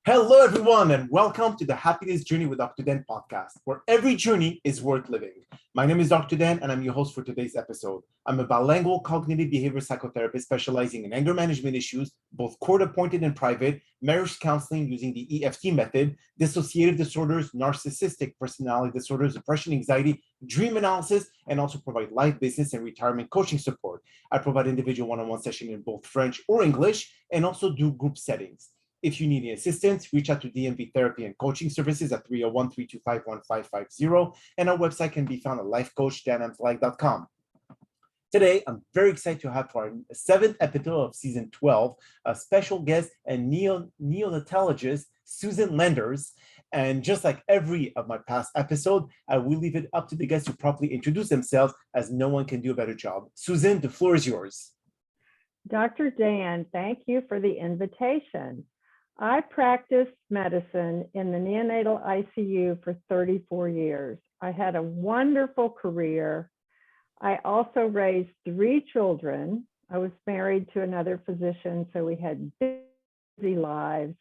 Hello, everyone, and welcome to the Happiness Journey with drdan podcast, where every journey is worth living. My name is Dr. Dan, and I'm your host for today's episode. I'm a bilingual cognitive behavior psychotherapist specializing in anger management issues, both court-appointed and private, marriage counseling using the EFT method, dissociative disorders, narcissistic personality disorders, depression, anxiety, dream analysis, and also provide life, business, and retirement coaching support. I provide individual one-on-one sessions in both French or English, and also do group settings. If you need any assistance, reach out to DMV therapy and coaching services at 301-325-1550. And our website can be found at lifecoach.drdanpodcast.com. Today, I'm very excited to have for our seventh episode of season 12, a special guest and neonatologist, Susan Lenders. And just like every of my past episode, I will leave it up to the guests to properly introduce themselves, as no one can do a better job. Susan, the floor is yours. Dr. Dan, thank you for the invitation. I practiced medicine in the neonatal ICU for 34 years. I had a wonderful career. I also raised 3 children. I was married to another physician, so we had busy lives.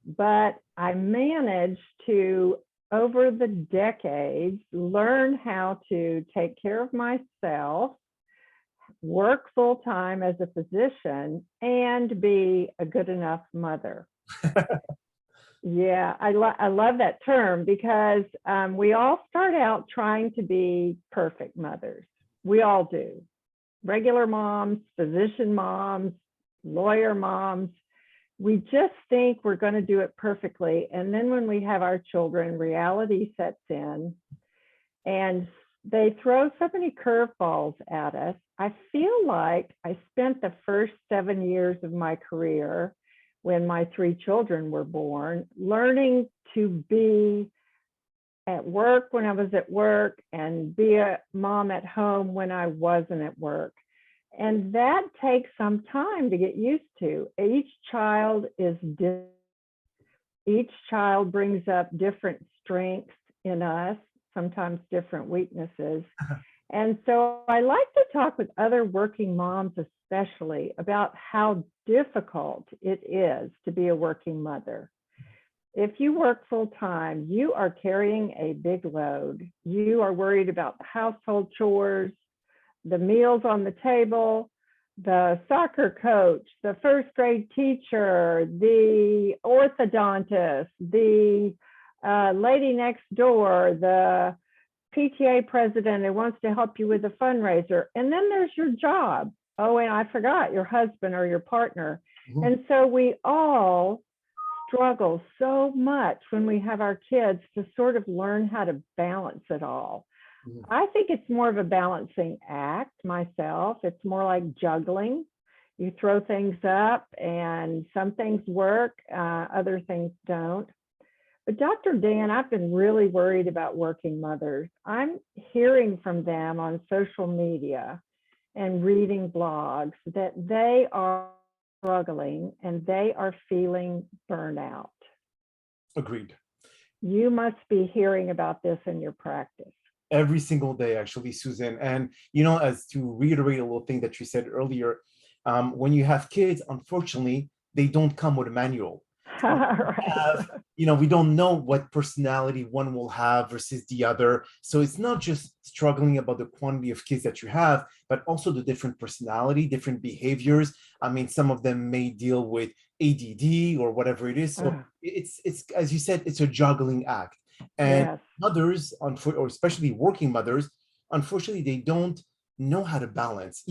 But I managed to, over the decades, learn how to take care of myself, work full-time as a physician, and be a good enough mother. Yeah, I love that term because we all start out trying to be perfect mothers. We all do. Regular moms, physician moms, lawyer moms. We just think we're going to do it perfectly. And then when we have our children, reality sets in and they throw so many curveballs at us. I feel like I spent the first 7 years of my career, when my 3 children were born, learning to be at work when I was at work and be a mom at home when I wasn't at work. And that takes some time to get used to. Each child is different. Each child brings up different strengths in us, sometimes different weaknesses. And so I like to talk with other working moms, especially about how difficult it is to be a working mother. If you work full time, you are carrying a big load. You are worried about the household chores, the meals on the table, the soccer coach, the first grade teacher, the orthodontist, the lady next door, the PTA president who wants to help you with a fundraiser. And then there's your job. Oh, and I forgot your husband or your partner. And so we all struggle so much when we have our kids to sort of learn how to balance it all. I think it's more of a balancing act myself. It's more like juggling. You throw things up and some things work, other things don't. But Dr. Dan, I've been really worried about working mothers. I'm hearing from them on social media and reading blogs that they are struggling and they are feeling burnout. Agreed. You must be hearing about this in your practice. Every single day, actually, Susan. And, as to reiterate a little thing that you said earlier, when you have kids, unfortunately, they don't come with a manual. Right. We don't know what personality one will have versus the other. So it's not just struggling about the quantity of kids that you have, but also the different personality, different behaviors. I mean, some of them may deal with ADD or whatever it is. So it's as you said, it's a juggling act. And Yes. mothers, or especially working mothers, unfortunately, they don't know how to balance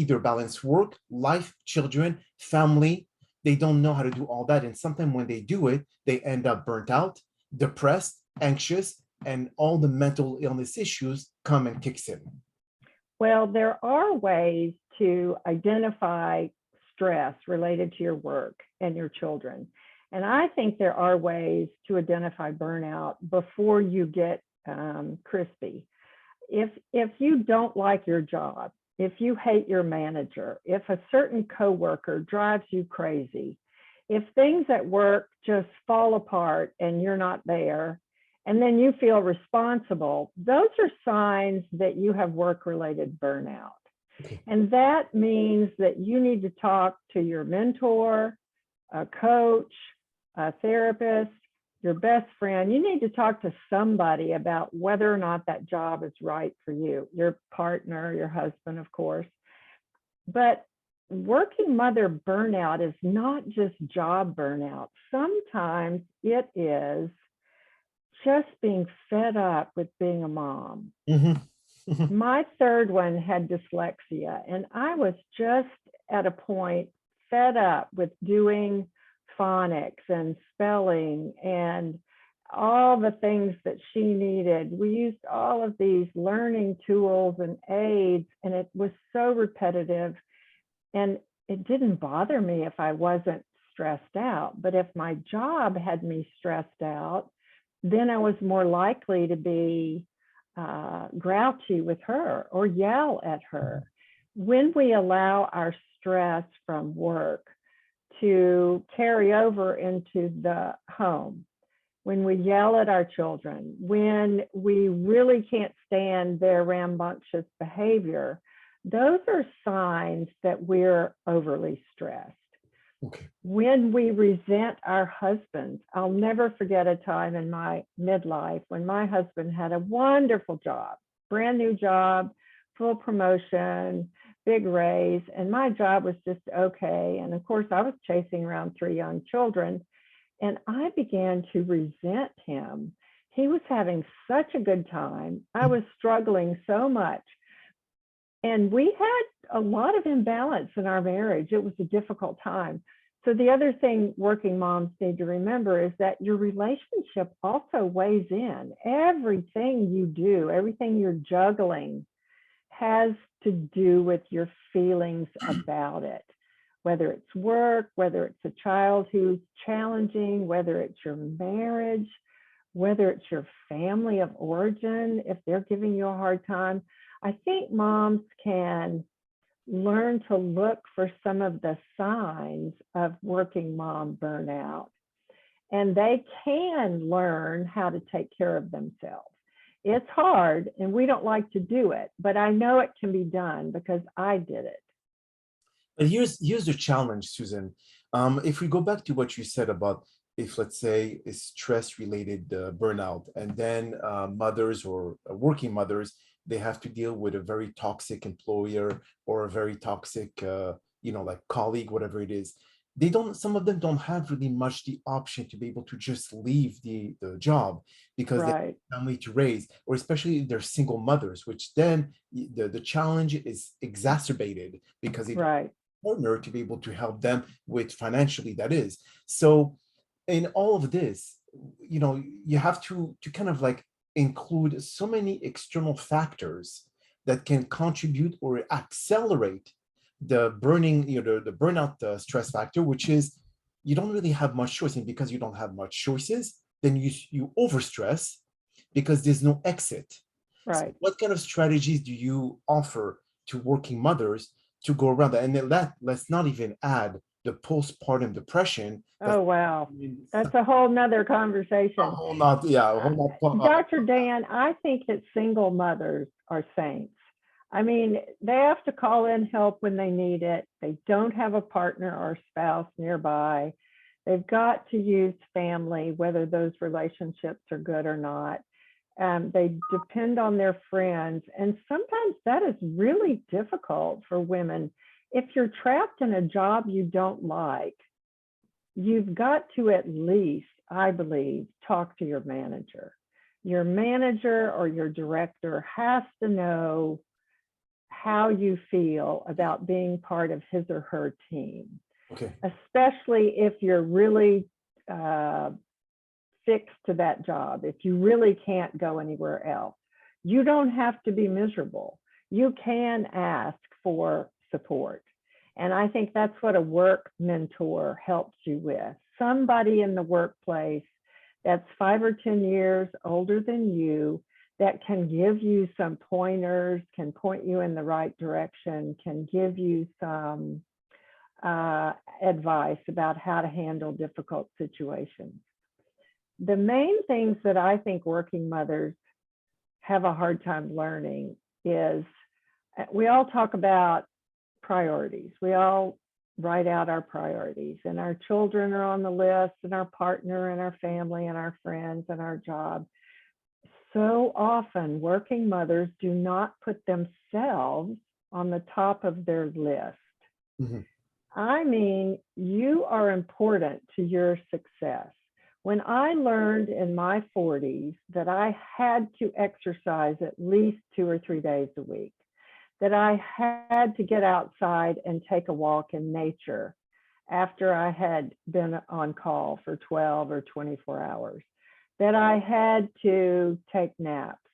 work, life, children, family. They don't know how to do all that. And sometimes when they do it, they end up burnt out, depressed, anxious, and all the mental illness issues come and kicks in. Well, there are ways to identify stress related to your work and your children. And I think there are ways to identify burnout before you get crispy. If you don't like your job, if you hate your manager, if a certain coworker drives you crazy, if things at work just fall apart and you're not there, and then you feel responsible, those are signs that you have work-related burnout. Okay. And that means that you need to talk to your mentor, a coach, a therapist, your best friend. You need to talk to somebody about whether or not that job is right for you, your partner, your husband, of course. But working mother burnout is not just job burnout. Sometimes it is just being fed up with being a mom. My third one had dyslexia, and I was just at a point fed up with doing phonics and spelling and all the things that she needed. We used all of these learning tools and aids, and it was so repetitive. And it didn't bother me if I wasn't stressed out. But if my job had me stressed out, then I was more likely to be grouchy with her or yell at her. When we allow our stress from work to carry over into the home, when we yell at our children, when we really can't stand their rambunctious behavior, those are signs that we're overly stressed. Okay. When we resent our husbands, I'll never forget a time in my midlife when my husband had a wonderful job, brand new job, full promotion, big raise, and my job was just okay. And of course, I was chasing around 3 young children, and I began to resent him. He was having such a good time. I was struggling so much. And we had a lot of imbalance in our marriage. It was a difficult time. So the other thing working moms need to remember is that your relationship also weighs in. Everything you do, everything you're juggling has to do with your feelings about it, whether it's work, whether it's a child who's challenging, whether it's your marriage, whether it's your family of origin, if they're giving you a hard time. I think moms can learn to look for some of the signs of working mom burnout, and they can learn how to take care of themselves. It's hard and we don't like to do it, but I know it can be done because I did it. But here's the challenge, Susan. If we go back to what you said about if, let's say, a stress-related burnout, and then mothers or working mothers, they have to deal with a very toxic employer or a very toxic, like colleague, whatever it is. Some of them don't have really much the option to be able to just leave the job because they have a family to raise, or especially they're single mothers, which then the challenge is exacerbated because they don't have a partner to be able to help them with financially, that is. So in all of this, you have to kind of like include so many external factors that can contribute or accelerate the burnout stress factor, which is you don't really have much choice. And because you don't have much choices, then you overstress because there's no exit. So what kind of strategies do you offer to working mothers to go around that? And let's not even add the postpartum depression. Oh, wow. That's a whole nother conversation. Dr. Dan, I think that single mothers are saints. I mean, they have to call in help when they need it. They don't have a partner or spouse nearby. They've got to use family, whether those relationships are good or not. They depend on their friends. And sometimes that is really difficult for women. If you're trapped in a job you don't like, you've got to at least, I believe, talk to your manager. Your manager or your director has to know how you feel about being part of his or her team, especially if you're really fixed to that job, if you really can't go anywhere else. You don't have to be miserable. You can ask for support. And I think that's what a work mentor helps you with. Somebody in the workplace that's 5 or 10 years older than you that can give you some pointers, can point you in the right direction, can give you some advice about how to handle difficult situations. The main things that I think working mothers have a hard time learning is we all talk about priorities. We all write out our priorities, and our children are on the list, and our partner and our family and our friends and our job. So often working mothers do not put themselves on the top of their list. Mhm. I mean, you are important to your success. When I learned in my 40s that I had to exercise at least 2 or 3 days a week, that I had to get outside and take a walk in nature after I had been on call for 12 or 24 hours, that I had to take naps,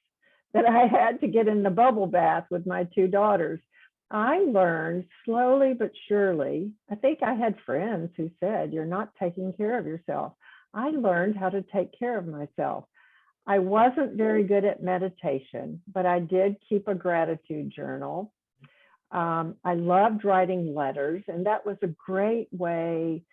that I had to get in the bubble bath with my 2 daughters. I learned slowly but surely. I think I had friends who said, "You're not taking care of yourself." I learned how to take care of myself. I wasn't very good at meditation, but I did keep a gratitude journal. I loved writing letters, and that was a great way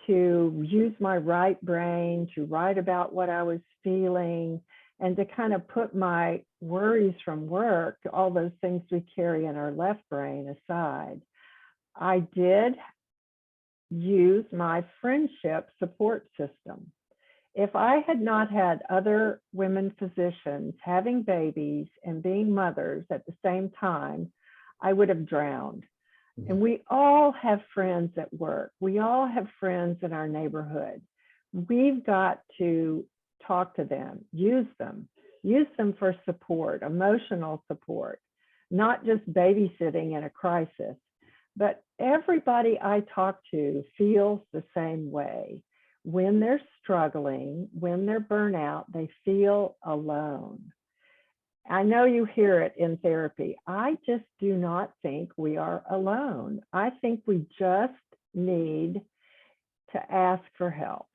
to use my right brain to write about what I was feeling and to kind of put my worries from work, all those things we carry in our left brain, aside. I did use my friendship support system. If I had not had other women physicians having babies and being mothers at the same time, I would have drowned. And we all have friends at work. We all have friends in our neighborhood. We've got to talk to them, use them for support, emotional support, not just babysitting in a crisis. But everybody I talk to feels the same way. When they're struggling, when they're burnout, they feel alone. I know you hear it in therapy. I just do not think we are alone. I think we just need to ask for help.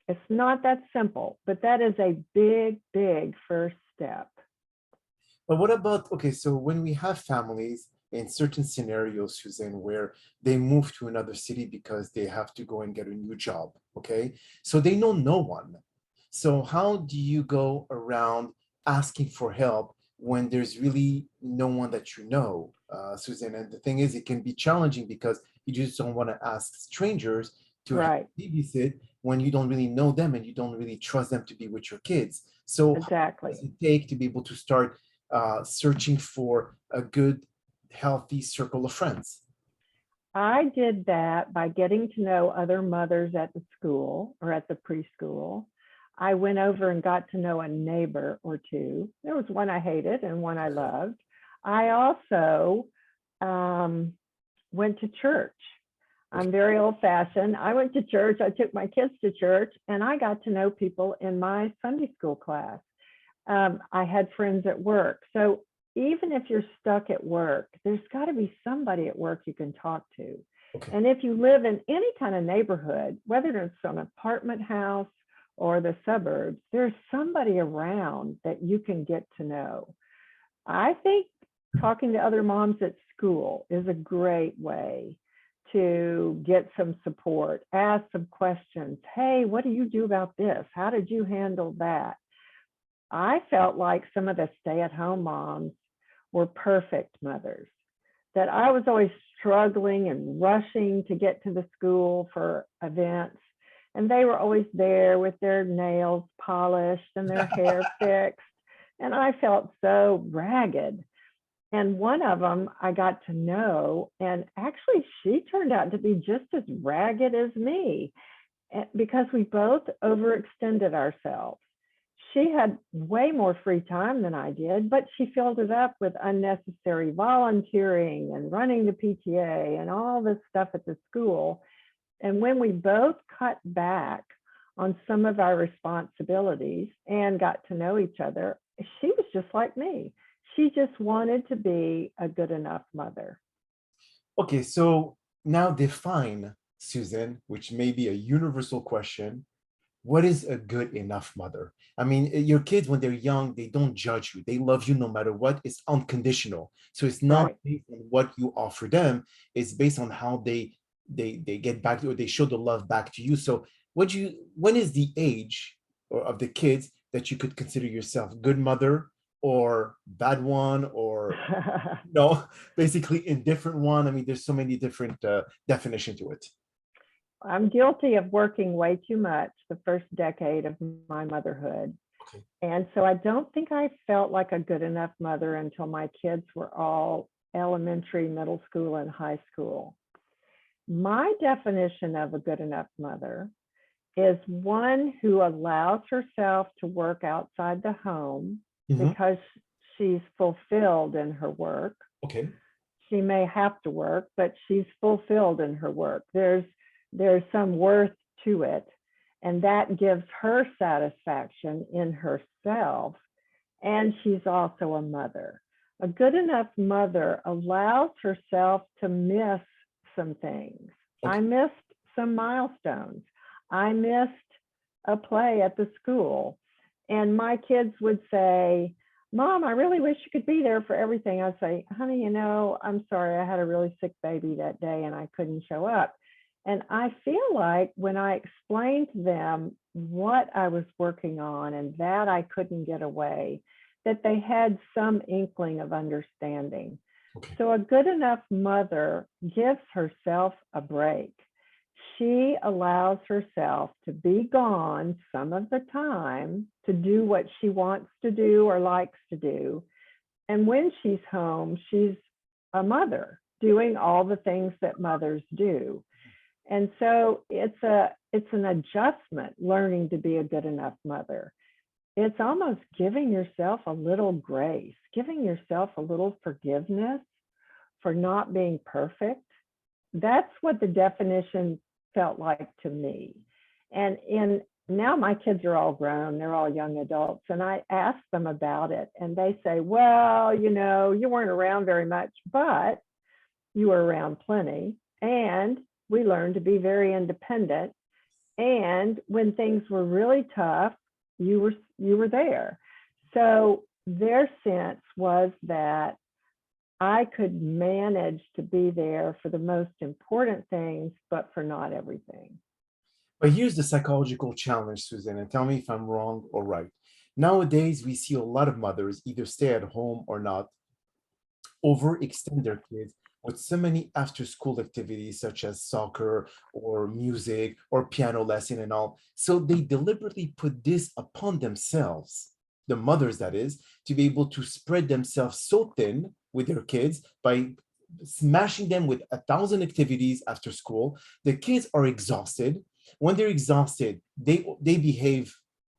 It's not that simple, but that is a big, big first step. But what about, okay, so when we have families in certain scenarios, Suzanne, where they move to another city because they have to go and get a new job, okay? So they know no one. So how do you go around asking for help when there's really no one that you know, Suzanne? And the thing is, it can be challenging because you just don't want to ask strangers to Right, babysit when you don't really know them and you don't really trust them to be with your kids. So how does exactly. it take to be able to start searching for a good, healthy circle of friends? I did that by getting to know other mothers at the school or at the preschool. I went over and got to know a neighbor or two. There was one I hated and one I loved. I also went to church. I'm very old fashioned. I went to church. I took my kids to church and I got to know people in my Sunday school class. I had friends at work. So even if you're stuck at work, there's got to be somebody at work you can talk to. Okay. And if you live in any kind of neighborhood, whether it's an apartment house or the suburbs, there's somebody around that you can get to know. I think talking to other moms at school is a great way to get some support, ask some questions. Hey, what do you do about this? How did you handle that? I felt like some of the stay-at-home moms were perfect mothers, that I was always struggling and rushing to get to the school for events. And they were always there with their nails polished and their hair fixed. And I felt so ragged. And one of them I got to know, and actually she turned out to be just as ragged as me because we both overextended ourselves. She had way more free time than I did, but she filled it up with unnecessary volunteering and running the PTA and all this stuff at the school. And when we both cut back on some of our responsibilities and got to know each other, she was just like me. She just wanted to be a good enough mother. Okay, so now define, Susan, which may be a universal question. What is a good enough mother? I mean, your kids, when they're young, they don't judge you. They love you no matter what. It's unconditional. So it's not Right. based on what you offer them. It's based on how they get back to, or they show the love back to you. So when is the age or of the kids that you could consider yourself good mother or bad one, or no, basically indifferent one? I mean, there's so many different definition to it. I'm guilty of working way too much the first decade of my motherhood. Okay. And so I don't think I felt like a good enough mother until my kids were all elementary, middle school, and high school. My definition of a good enough mother is one who allows herself to work outside the home Mm-hmm. because she's fulfilled in her work. Okay. She may have to work, but she's fulfilled in her work. There's some worth to it, and that gives her satisfaction in herself. And she's also a mother. A good enough mother allows herself to miss some things. Okay. I missed some milestones. I missed a play at the school. And my kids would say, Mom, I really wish you could be there for everything. I'd say, honey, I'm sorry. I had a really sick baby that day and I couldn't show up. And I feel like when I explained to them what I was working on and that I couldn't get away, that they had some inkling of understanding. Okay. So a good enough mother gives herself a break. She allows herself to be gone some of the time to do what she wants to do or likes to do. And when she's home, she's a mother doing all the things that mothers do. And so it's an adjustment, learning to be a good enough mother. It's almost giving yourself a little grace, giving yourself a little forgiveness for not being perfect. That's what the definition felt like to me. And now my kids are all grown, they're all young adults, and I ask them about it, and they say, well, you weren't around very much, but you were around plenty, and we learned to be very independent. And when things were really tough, you were there. So their sense was that I could manage to be there for the most important things, but for not everything. But here's the psychological challenge, Susan, and tell me if I'm wrong or right. Nowadays, we see a lot of mothers either stay at home or not, overextend their kids with so many after-school activities such as soccer or music or piano lesson and all. So they deliberately put this upon themselves, the mothers that is, to be able to spread themselves so thin with their kids by smashing them with 1,000 activities after school. The kids are exhausted. When they're exhausted, they behave,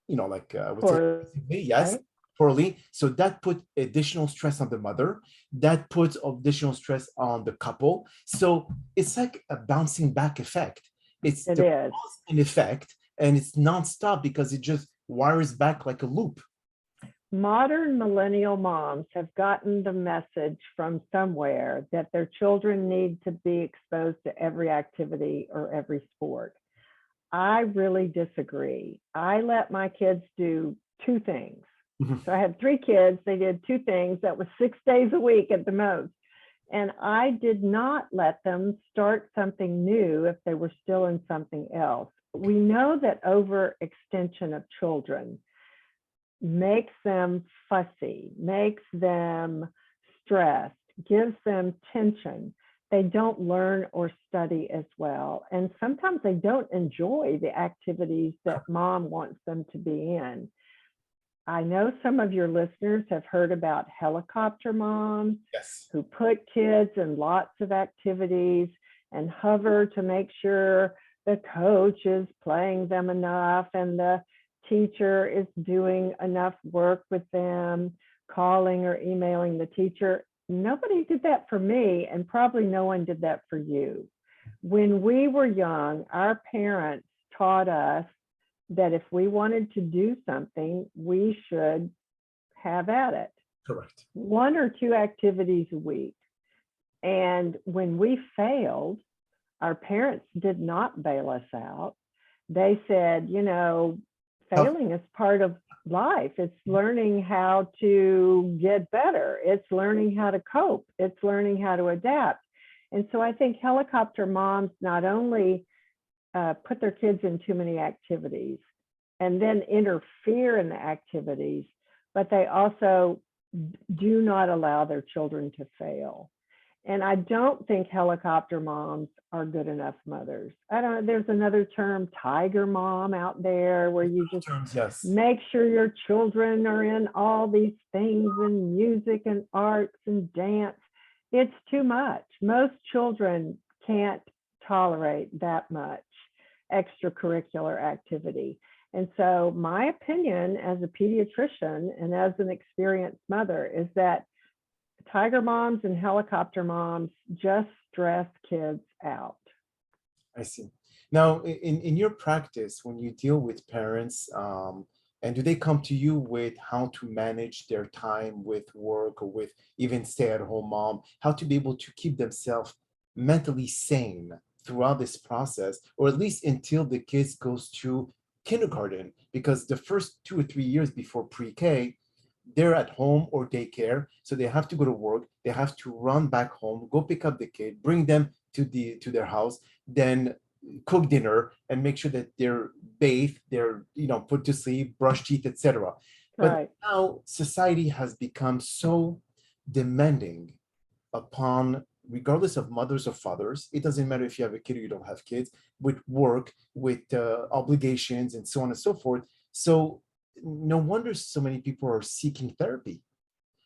like I would say, yes, Right? poorly. So that put additional stress on the mother. That puts additional stress on the couple. So it's like a bouncing back effect. It's It the is. cause and effect, and it's nonstop because it just wires back like a loop. Modern millennial moms have gotten the message from somewhere that their children need to be exposed to every activity or every sport. I really disagree. I let my kids do two things. Mhm. So I had three kids. They did two things. That was 6 days a week at the most. And I did not let them start something new if they were still in something else. We know that overextension of children makes them fussy, makes them stressed, gives them tension. They don't learn or study as well. And sometimes they don't enjoy the activities that mom wants them to be in. I know some of your listeners have heard about helicopter moms Yes. who put kids in lots of activities and hover to make sure the coach is playing them enough and the teacher is doing enough work with them, calling or emailing the teacher. Nobody did that for me, and probably no one did that for you. When we were young, our parents taught us that if we wanted to do something, we should have at it. Correct. 1 or 2 activities a week. And when we failed, our parents did not bail us out. They said, failing is part of life. It's learning how to get better. It's learning how to cope. It's learning how to adapt. And so I think helicopter moms not only put their kids in too many activities and then interfere in the activities, but they also do not allow their children to fail. And I don't think helicopter moms are good enough mothers. I don't know, there's another term, tiger mom, out there, where you just Terms, yes. make sure your children are in all these things and music and arts and dance. It's too much. Most children can't tolerate that much extracurricular activity. And so, my opinion as a pediatrician and as an experienced mother is that tiger moms and helicopter moms just stress kids out. I see. Now, in your practice, when you deal with parents, and do they come to you with how to manage their time with work or with even stay-at-home mom, how to be able to keep themselves mentally sane throughout this process, or at least until the kids goes to kindergarten? Because the first 2 or 3 years before pre-K, they're at home or daycare, so they have to go to work. They have to run back home, go pick up the kid, bring them to their house, then cook dinner and make sure that they're bathed, they're put to sleep, brush teeth, etc. But Right. now society has become so demanding upon, regardless of mothers or fathers. It doesn't matter if you have a kid or you don't have kids, with work, with obligations, and so on and so forth. So no wonder so many people are seeking therapy.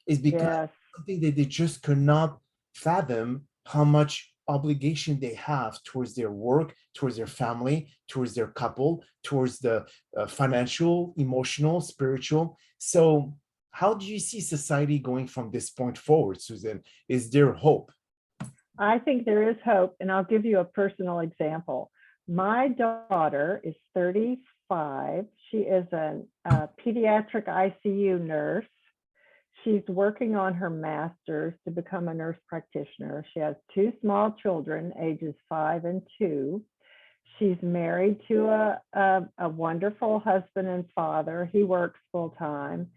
Is because Yes. something that they just could not fathom how much obligation they have towards their work, towards their family, towards their couple, towards the financial, emotional, spiritual. So how do you see society going from this point forward, Susan? Is there hope? I think there is hope. And I'll give you a personal example. My daughter is 35. She is a pediatric ICU nurse. She's working on her master's to become a nurse practitioner. She has two small children, ages 5 and 2. She's married to a wonderful husband and father. He works full time.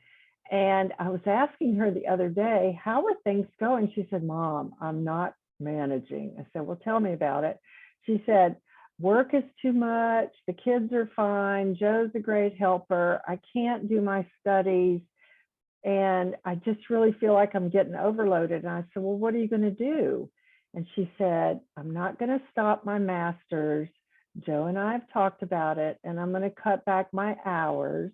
And I was asking her the other day, how are things going? She said, Mom, I'm not managing. I said, well, tell me about it. She said, work is too much. The kids are fine. Joe's a great helper. I can't do my studies. And I just really feel like I'm getting overloaded. And I said, well, what are you going to do? And she said, I'm not going to stop my master's. Joe and I have talked about it, and I'm going to cut back my hours.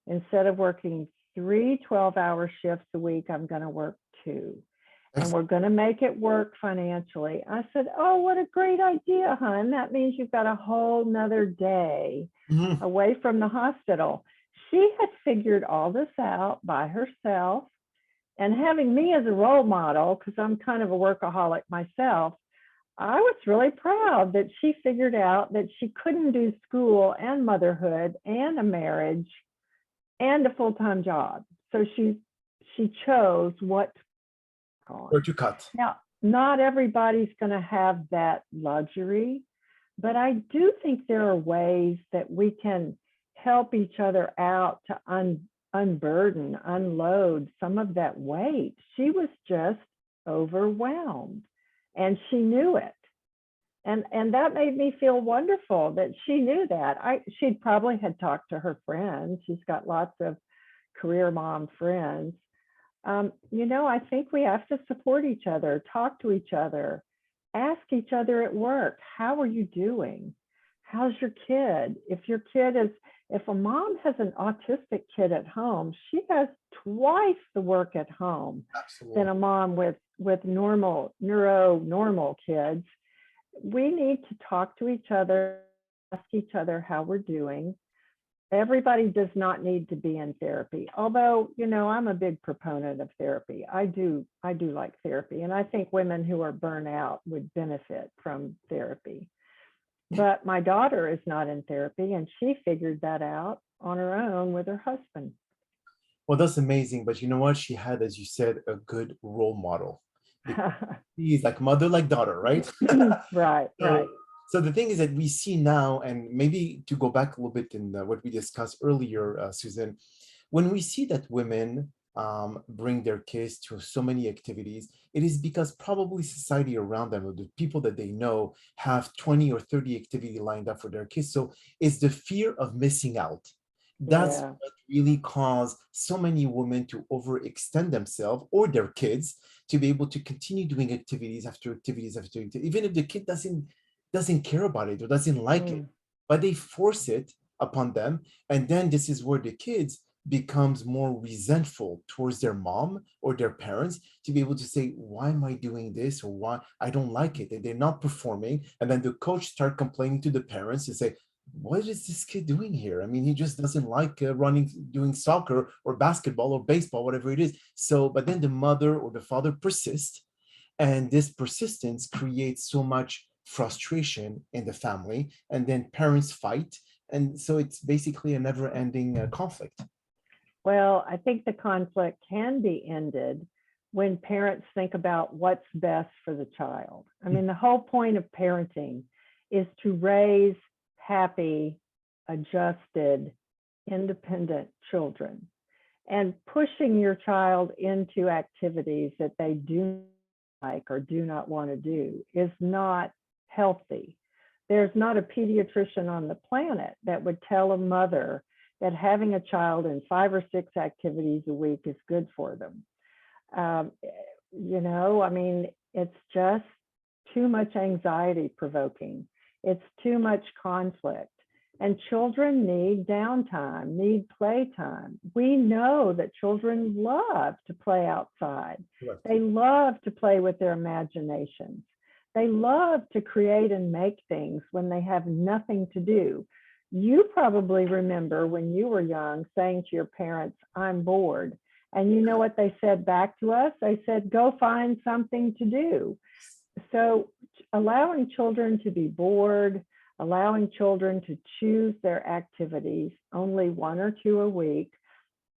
Instead of working 3 12-hour shifts a week, I'm going to work 2. And we're going to make it work financially. I said, oh, what a great idea, hon. That means you've got a whole nother day Mhm. away from the hospital. She had figured all this out by herself, and having me as a role model, because I'm kind of a workaholic myself, I was really proud that she figured out that she couldn't do school and motherhood and a marriage and a full-time job. So she chose what to work Or on. to cut. Now, not everybody's going to have that luxury, but I do think there are ways that we can help each other out to unburden, unload some of that weight. She was just overwhelmed, and she knew it. And that made me feel wonderful that she knew that. She'd probably had talked to her friends. She's got lots of career mom friends. I think we have to support each other, talk to each other, ask each other at work, how are you doing? How's your kid? If a mom has an autistic kid at home, she has twice the work at home Absolutely. than a mom with normal kids. We need to talk to each other, ask each other how we're doing. Everybody does not need to be in therapy. Although, I'm a big proponent of therapy. I do like therapy. And I think women who are burnout would benefit from therapy. But my daughter is not in therapy, and she figured that out on her own with her husband. Well, that's amazing. But you know what? She had, as you said, a good role model. She's like mother, like daughter, right? Right. So the thing is that we see now, and maybe to go back a little bit in what we discussed earlier, Susan, when we see that women bring their kids to so many activities, it is because probably society around them or the people that they know have 20 or 30 activity lined up for their kids. So it's the fear of missing out. That's Yeah. what really caused so many women to overextend themselves or their kids to be able to continue doing activities after activities after activities, even if the kid doesn't care about it or doesn't like it, Mm. but they force it upon them. And then this is where the kids becomes more resentful towards their mom or their parents to be able to say, why am I doing this, or why I don't like it, and they're not performing. And then the coach start complaining to the parents and say, what is this kid doing here? I mean, he just doesn't like running, doing soccer or basketball or baseball, whatever it is. So, but then the mother or the father persist, and this persistence creates so much frustration in the family, and then parents fight. And so it's basically a never ending conflict. Well, I think the conflict can be ended when parents think about what's best for the child. I mean, the whole point of parenting is to raise happy, adjusted, independent children. And pushing your child into activities that they do like or do not want to do is not healthy. There's not a pediatrician on the planet that would tell a mother that having a child in 5 or 6 activities a week is good for them. Um, I mean, it's just too much anxiety provoking. It's too much conflict. And children need downtime, need playtime. We know that children love to play outside. Right. They love to play with their imaginations. They love to create and make things when they have nothing to do. You probably remember when you were young saying to your parents, I'm bored. And you know what they said back to us? They said, go find something to do. So allowing children to be bored, allowing children to choose their activities, only 1 or 2 a week,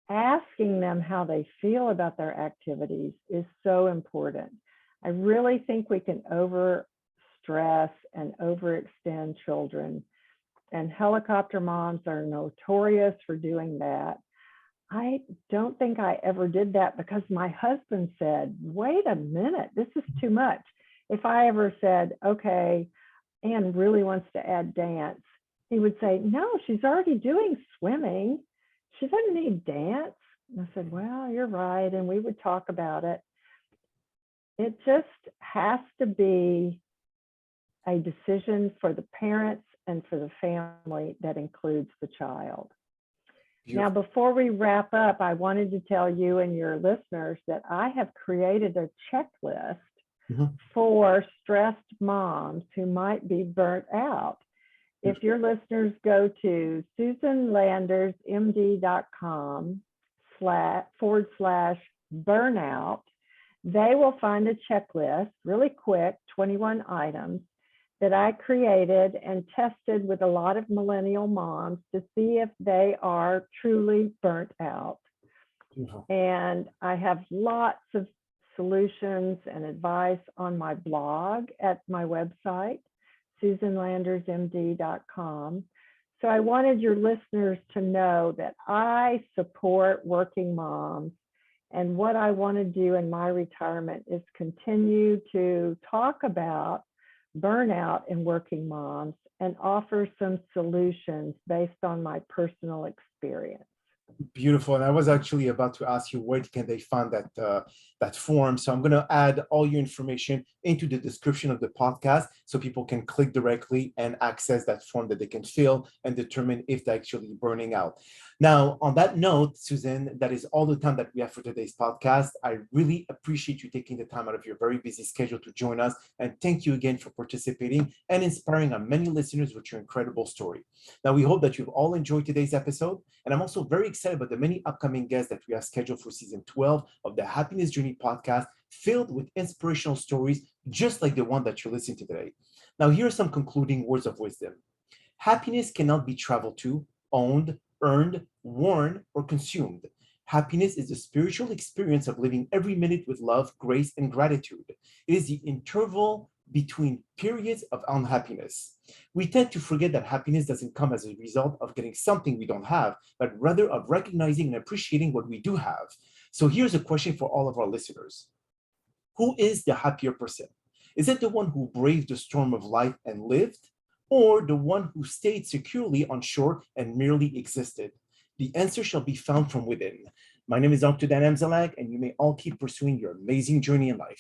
asking them how they feel about their activities is so important. I really think we can over stress and overextend children, and helicopter moms are notorious for doing that. I don't think I ever did that because my husband said, wait a minute, this is too much. If I ever said, okay, Anne really wants to add dance, he would say, no, she's already doing swimming. She doesn't need dance. And I said, well, you're right. And we would talk about it. It just has to be a decision for the parents and for the family that includes the child. Now, Beautiful. before we wrap up, I wanted to tell you and your listeners that I have created a checklist Mhm. for stressed moms who might be burnt out. If your listeners go to susanlanders.md.com/burnout, they will find a checklist, really quick, 21 items that I created and tested with a lot of millennial moms to see if they are truly burnt out. Beautiful. And I have lots of solutions and advice on my blog at my website, susanlandersmd.com. So I wanted your listeners to know that I support working moms. And what I want to do in my retirement is continue to talk about burnout in working moms and offer some solutions based on my personal experience. Beautiful. And I was actually about to ask you where can they find that form. So I'm going to add all your information into the description of the podcast so people can click directly and access that form that they can fill and determine if they're actually burning out. Now, on that note, Susan, that is all the time that we have for today's podcast. I really appreciate you taking the time out of your very busy schedule to join us. And thank you again for participating and inspiring our many listeners with your incredible story. Now, we hope that you've all enjoyed today's episode. And I'm also very excited about the many upcoming guests that we have scheduled for season 12 of the Happiness Journey podcast, filled with inspirational stories just like the one that you're listening to today. Now, here are some concluding words of wisdom. Happiness cannot be traveled to, owned, earned, worn, or consumed. Happiness is the spiritual experience of living every minute with love, grace, and gratitude. It is the interval between periods of unhappiness. We tend to forget that happiness doesn't come as a result of getting something we don't have, but rather of recognizing and appreciating what we do have. So here's a question for all of our listeners. Who is the happier person? Is it the one who braved the storm of life and lived, or the one who stayed securely on shore and merely existed? The answer shall be found from within. My name is Dr. Ddanamzallag, and you may all keep pursuing your amazing journey in life.